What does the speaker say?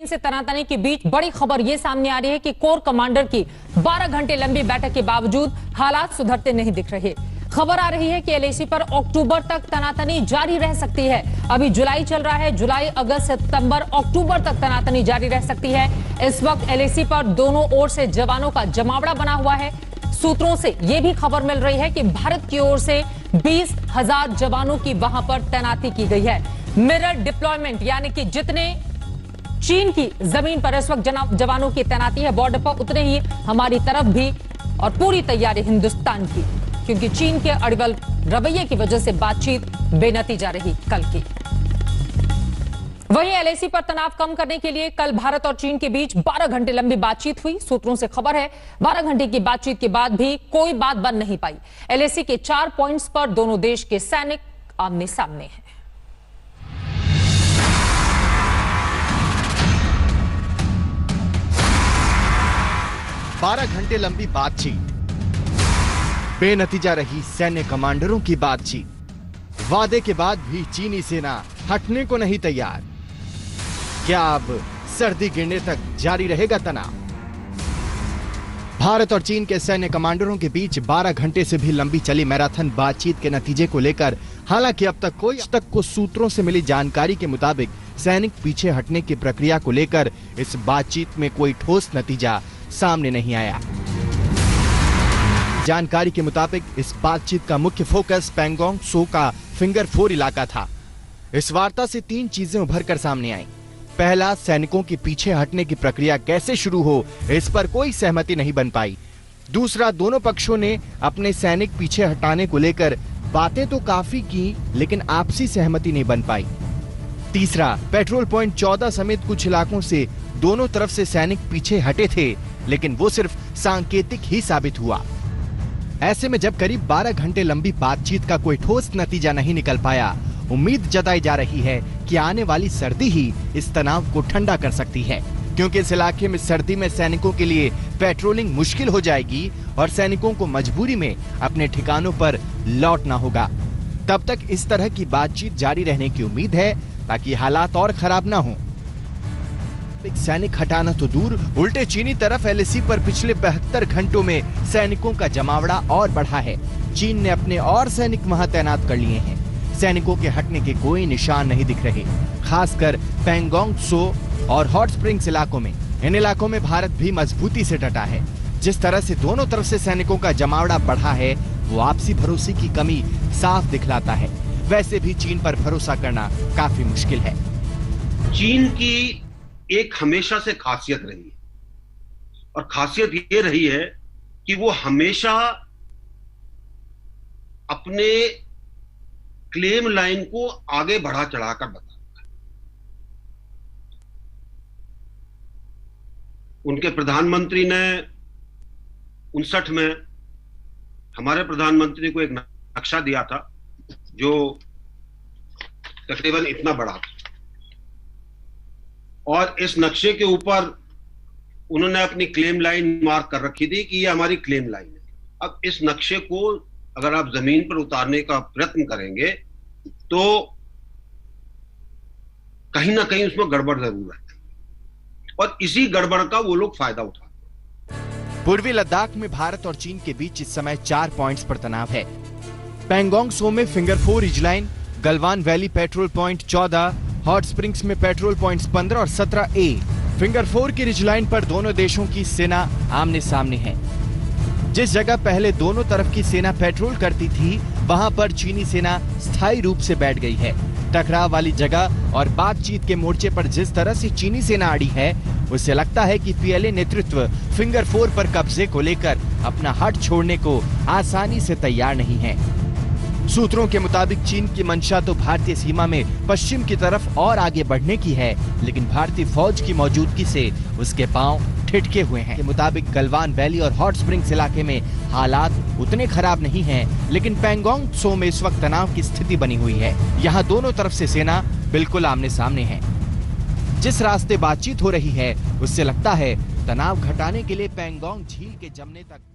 से तनातनी के बीच बड़ी खबर ये सामने आ रही है कि कोर कमांडर की 12 घंटे लंबी बैठक के बावजूद हालात सुधरते नहीं दिख रहे। खबर आ रही है कि एलएसी पर अक्टूबर तक तनातनी जारी रह सकती है। अभी जुलाई चल रहा है, जुलाई, अगस्त, सितंबर, अक्टूबर तक तनातनी जारी रह सकती है। इस वक्त एलएसी पर दोनों ओर से जवानों का जमावड़ा बना हुआ है। सूत्रों से यह भी खबर मिल रही है कि भारत की ओर से 20,000 जवानों की वहां पर तैनाती की गई है। मिरर डिप्लॉयमेंट, यानी कि जितने चीन की जमीन पर इस वक्त जवानों की तैनाती है बॉर्डर पर, उतने ही हमारी तरफ भी, और पूरी तैयारी हिंदुस्तान की, क्योंकि चीन के अड़ियल रवैये की वजह से बातचीत बेनतीजा रही कल की। वहीं एलएसी पर तनाव कम करने के लिए कल भारत और चीन के बीच 12 घंटे लंबी बातचीत हुई। सूत्रों से खबर है 12 घंटे की बातचीत के बाद भी कोई बात बन नहीं पाई। एलएसी के 4 पॉइंट्स पर दोनों देश के सैनिक आमने सामने हैं। बारह घंटे लंबी बातचीत, बेनतीजा रही सैन्य कमांडरों की बातचीत। वादे के बाद भी चीनी सेना हटने को नहीं तैयार। क्या अब सर्दी गिरने तक जारी रहेगा तनाव? भारत और चीन के सैन्य कमांडरों के बीच 12 घंटे से भी लंबी चली मैराथन बातचीत के नतीजे को लेकर हालांकि अब तक को सूत्रों से मिली जानकारी के मुताबिक सैनिक पीछे हटने की प्रक्रिया को लेकर इस बातचीत में कोई ठोस नतीजा सामने नहीं आया। जानकारी के मुताबिक इस बातचीत का मुख्य फोकस पैंगोंग त्सो का फिंगर 4 इलाका था। इस वार्ता से 3 चीजें उभर कर सामने आईं। पहला, सैनिकों के पीछे हटने की प्रक्रिया कैसे शुरू हो, इस पर कोई सहमति नहीं बन पाई। दूसरा, दोनों पक्षों ने अपने सैनिक पीछे हटाने को लेकर बातें तो काफी की, लेकिन आपसी सहमति नहीं बन पाई। तीसरा, पेट्रोल पॉइंट 14 समेत कुछ इलाकों से दोनों तरफ से सैनिक पीछे हटे थे, लेकिन वो सिर्फ सांकेतिक ही साबित हुआ। ऐसे में जब करीब 12 घंटे लंबी बातचीत का कोई ठोस नतीजा नहीं निकल पाया, उम्मीद जताई जा रही है कि आने वाली सर्दी ही इस तनाव को ठंडा कर सकती है, क्योंकि इस इलाके में सर्दी में सैनिकों के लिए पेट्रोलिंग मुश्किल हो जाएगी और सैनिकों को मजबूरी में अपने ठिकानों पर लौटना होगा। तब तक इस तरह की बातचीत जारी रहने की उम्मीद है ताकि हालात और खराब ना हो। सैनिक हटाना तो दूर, उल्टे चीनी तरफ एलएसी पर पिछले 72 घंटों में सैनिकों का जमावड़ा और बढ़ा है। चीन ने अपने और सैनिक वहां तैनात कर लिए हैं। सैनिकों के हटने के कोई निशान नहीं दिख रहे, खासकर पैंगोंग त्सो और हॉट स्प्रिंग्स इलाकों में। इन इलाकों में भारत भी मजबूती से डटा है। जिस तरह से दोनों तरफ से सैनिकों का जमावड़ा बढ़ा है, वो आपसी भरोसे की कमी साफ दिखलाता है। वैसे भी चीन पर भरोसा करना काफी मुश्किल है। चीन की एक हमेशा से खासियत रही है, और खासियत ये रही है कि वो हमेशा अपने क्लेम लाइन को आगे बढ़ा चढ़ाकर बताता है। उनके प्रधानमंत्री ने 59 में हमारे प्रधानमंत्री को एक नक्शा दिया था जो तकरीबन इतना बड़ा था, और इस नक्शे के ऊपर उन्होंने अपनी क्लेम लाइन मार्क कर रखी थी कि ये हमारी क्लेम लाइन है। अब इस नक्शे को अगर आप जमीन पर उतारने का प्रयत्न करेंगे तो कहीं ना कहीं उसमें गड़बड़ जरूर है, और इसी गड़बड़ का वो लोग फायदा उठाते हैं। पूर्वी लद्दाख में भारत और चीन के बीच इस समय 4 पॉइंट्स पर तनाव है। पैंगोंग त्सो में finger 4 ridgeline, Galwan valley patrol point 14, hot springs में पेट्रोल पॉइंट्स 15 और 17A। फिंगर 4 की रिजलाइन पर दोनों देशों की सेना आमने सामने है। जिस जगह पहले दोनों तरफ की सेना पेट्रोल करती थी, वहां पर चीनी सेना स्थायी रूप से बैठ गई है। टकराव वाली जगह और बातचीत के मोर्चे पर जिस तरह से चीनी सेना अड़ी है, उससे लगता है कि पीएलए नेतृत्व फिंगर 4 पर कब्जे को लेकर अपना हट छोड़ने को आसानी से तैयार नहीं है। सूत्रों के मुताबिक चीन की मंशा तो भारतीय सीमा में पश्चिम की तरफ और आगे बढ़ने की है, लेकिन भारतीय फौज की मौजूदगी से उसके पांव ठिठके हुए हैं। के मुताबिक गलवान वैली और हॉट स्प्रिंग्स इलाके में हालात उतने खराब नहीं हैं, लेकिन पैंगोंग त्सो में इस वक्त तनाव की स्थिति बनी हुई है। यहाँ दोनों तरफ से सेना बिल्कुल आमने सामने है। जिस रास्ते बातचीत हो रही है, उससे लगता है तनाव घटाने के लिए पैंगोंग झील के जमने तक